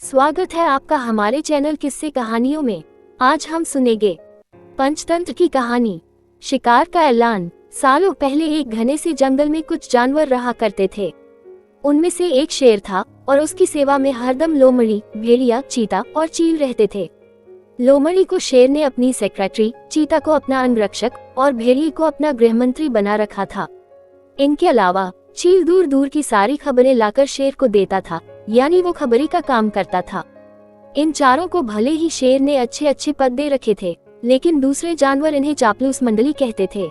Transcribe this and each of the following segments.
स्वागत है आपका हमारे चैनल किस्से कहानियों में। आज हम सुनेंगे पंचतंत्र की कहानी, शिकार का ऐलान। सालों पहले एक घने से जंगल में कुछ जानवर रहा करते थे। उनमें से एक शेर था और उसकी सेवा में हरदम लोमड़ी, भेड़िया, चीता और चील रहते थे। लोमड़ी को शेर ने अपनी सेक्रेटरी, चीता को अपना अंगरक्षक और भेड़िए को अपना गृहमंत्री बना रखा था। इनके अलावा चील दूर दूर की सारी खबरें लाकर शेर को देता था, यानी वो खबरी का काम करता था। इन चारों को भले ही शेर ने अच्छे अच्छे पद दे रखे थे, लेकिन दूसरे जानवर इन्हें चापलूस मंडली कहते थे।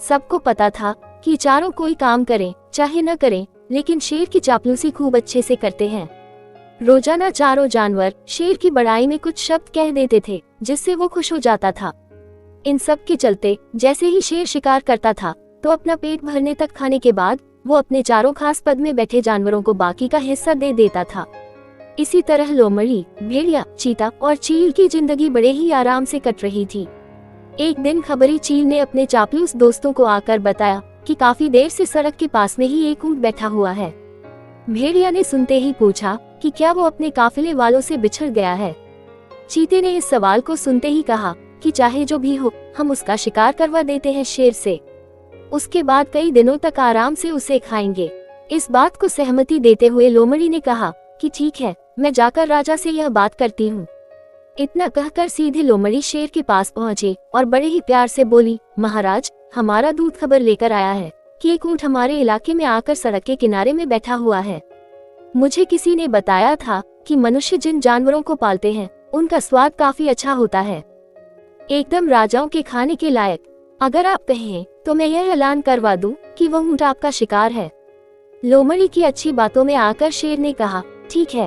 सबको पता था कि चारों कोई काम करें चाहे न करें, लेकिन शेर की चापलूसी खूब अच्छे से करते हैं। रोजाना चारों जानवर शेर की बड़ाई में कुछ शब्द कह देते थे, जिससे वो खुश हो जाता था। इन सब के चलते जैसे ही शेर शिकार करता था तो अपना पेट भरने तक खाने के बाद वो अपने चारों खास पद में बैठे जानवरों को बाकी का हिस्सा दे देता था। इसी तरह लोमड़ी, भेड़िया, चीता और चील की जिंदगी बड़े ही आराम से कट रही थी। एक दिन खबरी चील ने अपने चापलूस दोस्तों को आकर बताया कि काफी देर से सड़क के पास में ही एक ऊंट बैठा हुआ है। भेड़िया ने सुनते ही पूछा कि क्या वो अपने काफिले वालों से बिछड़ गया है। चीते ने इस सवाल को सुनते ही कहा कि चाहे जो भी हो, हम उसका शिकार करवा देते हैं शेर से। उसके बाद कई दिनों तक आराम से उसे खाएंगे। इस बात को सहमति देते हुए लोमड़ी ने कहा कि ठीक है, मैं जाकर राजा से यह बात करती हूँ। इतना कहकर सीधे लोमड़ी शेर के पास पहुँचे और बड़े ही प्यार से बोली, महाराज, हमारा दूत खबर लेकर आया है कि एक ऊंट हमारे इलाके में आकर सड़क के किनारे में बैठा हुआ है। मुझे किसी ने बताया था कि मनुष्य जिन जानवरों को पालते हैं उनका स्वाद काफी अच्छा होता है, एकदम राजाओं के खाने के लायक। अगर आप कहें तो मैं यह ऐलान करवा दूं कि वह ऊंट आपका शिकार है। लोमड़ी की अच्छी बातों में आकर शेर ने कहा, ठीक है।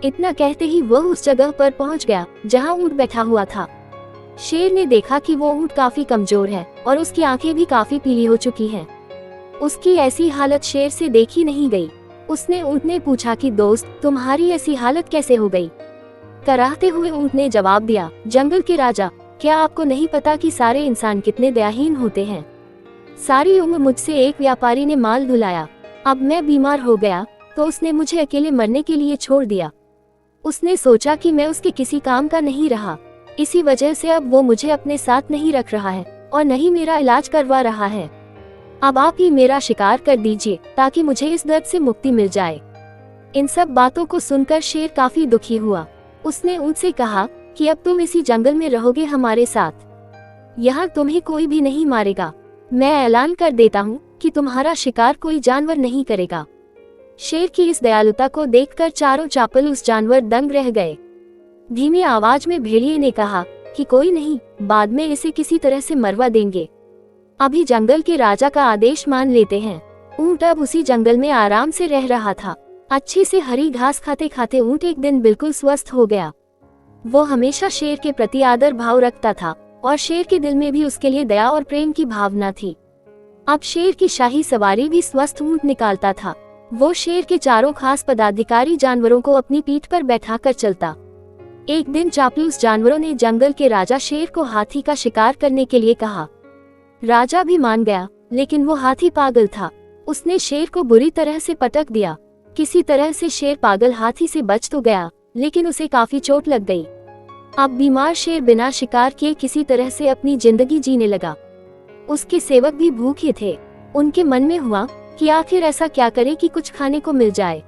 इतना कहते ही वह उस जगह पर पहुंच गया जहां ऊंट बैठा हुआ था। शेर ने देखा कि वो ऊंट काफी कमजोर है और उसकी आंखें भी काफी पीली हो चुकी हैं। उसकी ऐसी हालत शेर से देखी नहीं गई। उसने ऊंट ने पूछा कि दोस्त, तुम्हारी ऐसी हालत कैसे हो गई? कराहते हुए ऊंट ने जवाब दिया, जंगल के राजा, क्या आपको नहीं पता कि सारे इंसान कितने दयाहीन होते हैं? सारी उम्र मुझसे एक व्यापारी ने माल धुलाया, अब मैं बीमार हो गया तो उसने मुझे अकेले मरने के लिए छोड़ दिया। उसने सोचा कि मैं उसके किसी काम का नहीं रहा, इसी वजह से अब वो मुझे अपने साथ नहीं रख रहा है और न ही मेरा इलाज करवा रहा है। अब आप ही मेरा शिकार कर दीजिए ताकि मुझे इस दर्द से मुक्ति मिल जाए। इन सब बातों को सुनकर शेर काफी दुखी हुआ। उसने ऊंट से कहा कि अब तुम इसी जंगल में रहोगे हमारे साथ, यहाँ तुम्हें कोई भी नहीं मारेगा। मैं ऐलान कर देता हूँ कि तुम्हारा शिकार कोई जानवर नहीं करेगा। शेर की इस दयालुता को देखकर चारों चापलूस जानवर दंग रह गए। धीमी आवाज में भेड़िए ने कहा कि कोई नहीं, बाद में इसे किसी तरह से मरवा देंगे। अभी जंगल के राजा का आदेश मान लेते हैं। ऊंट अब उसी जंगल में आराम से रह रहा था। अच्छी से हरी घास खाते खाते ऊंट एक दिन बिल्कुल स्वस्थ हो गया। वो हमेशा शेर के प्रति आदर भाव रखता था और शेर के दिल में भी उसके लिए दया और प्रेम की भावना थी। अब शेर की शाही सवारी भी स्वस्थ ऊंट निकालता था। वो शेर के चारों खास पदाधिकारी जानवरों को अपनी पीठ पर बैठा कर चलता। एक दिन चापलूस जानवरों ने जंगल के राजा शेर को हाथी का शिकार करने के लिए कहा। राजा भी मान गया, लेकिन वो हाथी पागल था। उसने शेर को बुरी तरह से पटक दिया। किसी तरह से शेर पागल हाथी से बच तो गया, लेकिन उसे काफी चोट लग गई। अब बीमार शेर बिना शिकार किए किसी तरह से अपनी जिंदगी जीने लगा। उसके सेवक भी भूखे थे। उनके मन में हुआ कि आखिर ऐसा क्या करे कि कुछ खाने को मिल जाए।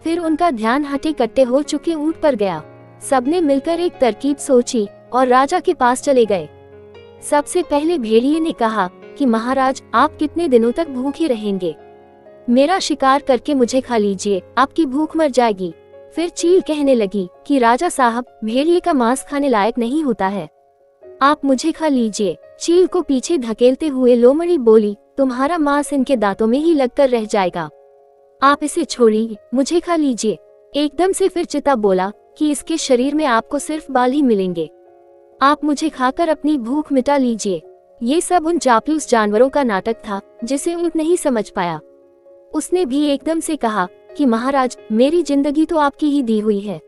फिर उनका ध्यान हटे कट्टे हो चुके ऊंट पर गया। सबने मिलकर एक तरकीब सोची और राजा के पास चले गए। सबसे पहले भेड़िए ने कहा कि महाराज, आप कितने दिनों तक भूखे रहेंगे? मेरा शिकार करके मुझे खा लीजिए, आपकी भूख मर जाएगी। फिर चील कहने लगी कि राजा साहब, भेड़िए का मांस खाने लायक नहीं होता है, आप मुझे खा लीजिए। चील को पीछे धकेलते हुए लोमड़ी बोली, तुम्हारा मांस इनके दांतों में ही लगकर रह जाएगा, आप इसे छोड़िए, मुझे खा लीजिए। एकदम से फिर चिता बोला कि इसके शरीर में आपको सिर्फ बाल ही मिलेंगे, आप मुझे खाकर अपनी भूख मिटा लीजिए। ये सब उन चापलूस जानवरों का नाटक था जिसे ऊंट नहीं समझ पाया। उसने भी एकदम से कहा कि महाराज, मेरी जिंदगी तो आपकी ही दी हुई है,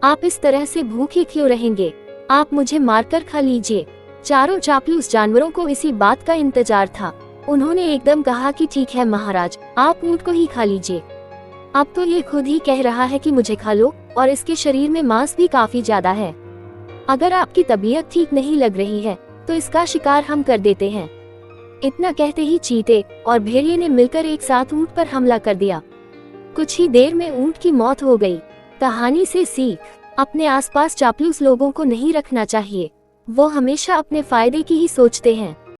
आप इस तरह से भूखे क्यों रहेंगे? आप मुझे मारकर खा लीजिए। चारों चापलूस जानवरों को इसी बात का इंतजार था। उन्होंने एकदम कहा कि ठीक है महाराज, आप ऊंट को ही खा लीजिए। अब तो ये खुद ही कह रहा है कि मुझे खा लो, और इसके शरीर में मांस भी काफी ज्यादा है। अगर आपकी तबीयत ठीक नहीं लग रही है तो इसका शिकार हम कर देते हैं। इतना कहते ही चीते और भेड़िए ने मिलकर एक साथ ऊंट पर हमला कर दिया। कुछ ही देर में ऊंट की मौत हो गई। कहानी से सीख, अपने आसपास चापलूस लोगों को नहीं रखना चाहिए। वो हमेशा अपने फायदे की ही सोचते हैं।